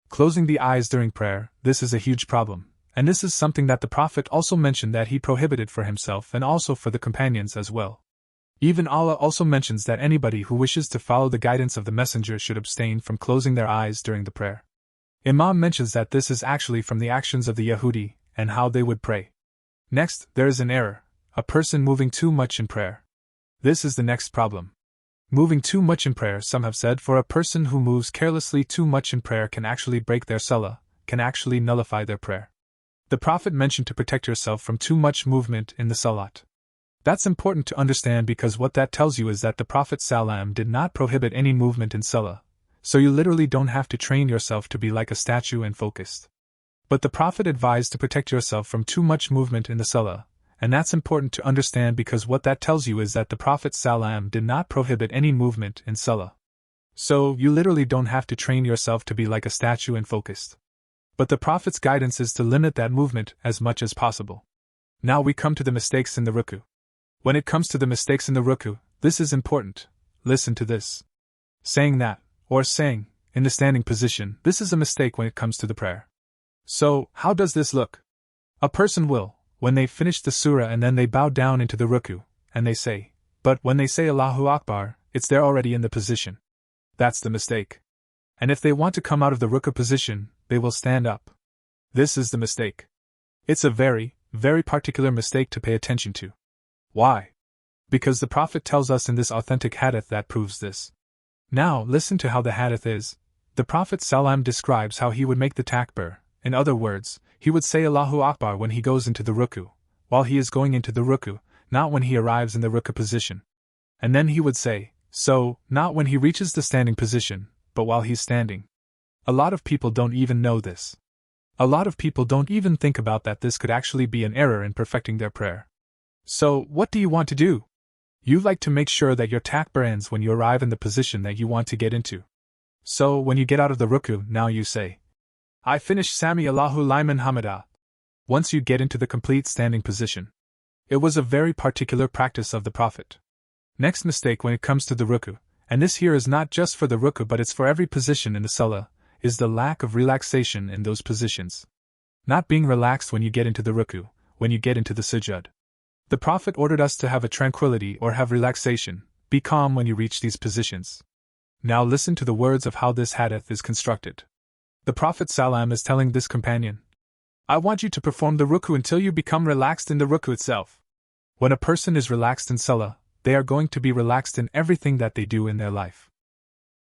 Closing the eyes during prayer, this is a huge problem, and this is something that the Prophet also mentioned that he prohibited for himself and also for the companions as well. Even Allah also mentions that anybody who wishes to follow the guidance of the Messenger should abstain from closing their eyes during the prayer. Imam mentions that this is actually from the actions of the Yahudi and how they would pray. Next, there is an error, a person moving too much in prayer. This is the next problem. Moving too much in prayer, some have said, for a person who moves carelessly too much in prayer can actually break their salah, can actually nullify their prayer. The Prophet mentioned to protect yourself from too much movement in the salat. That's important to understand because what that tells you is that the Prophet Salam did not prohibit any movement in salah, so you literally don't have to train yourself to be like a statue and focused. But the Prophet advised to protect yourself from too much movement in the salah, and that's important to understand because what that tells you is that the Prophet Salam did not prohibit any movement in salah. So, you literally don't have to train yourself to be like a statue and focused. But the Prophet's guidance is to limit that movement as much as possible. Now we come to the mistakes in the ruku. When it comes to the mistakes in the ruku, this is important. Listen to this. Saying that, or saying, in the standing position, this is a mistake when it comes to the prayer. So, how does this look? A person will, when they finish the surah and then they bow down into the ruku, and they say, but when they say Allahu Akbar, it's there already in the position. That's the mistake. And if they want to come out of the ruku position, they will stand up. This is the mistake. It's a very, very particular mistake to pay attention to. Why? Because the Prophet tells us in this authentic hadith that proves this. Now, listen to how the hadith is. The Prophet Salam describes how he would make the takbir. In other words, he would say Allahu Akbar when he goes into the ruku, while he is going into the ruku, not when he arrives in the ruku position. And then he would say, so, not when he reaches the standing position, but while he's standing. A lot of people don't even know this. A lot of people don't even think about that this could actually be an error in perfecting their prayer. So, what do you want to do? You like to make sure that your takbir ends when you arrive in the position that you want to get into. So, when you get out of the ruku, now you say, I finish Sami Allahu Liman Hamida. Once you get into the complete standing position. It was a very particular practice of the Prophet. Next mistake when it comes to the ruku, and this here is not just for the ruku but it's for every position in the salah, is the lack of relaxation in those positions. Not being relaxed when you get into the ruku, when you get into the sujud. The Prophet ordered us to have a tranquility or have relaxation, be calm when you reach these positions. Now listen to the words of how this hadith is constructed. The Prophet Salam is telling this companion, I want you to perform the ruku until you become relaxed in the ruku itself. When a person is relaxed in salah, they are going to be relaxed in everything that they do in their life.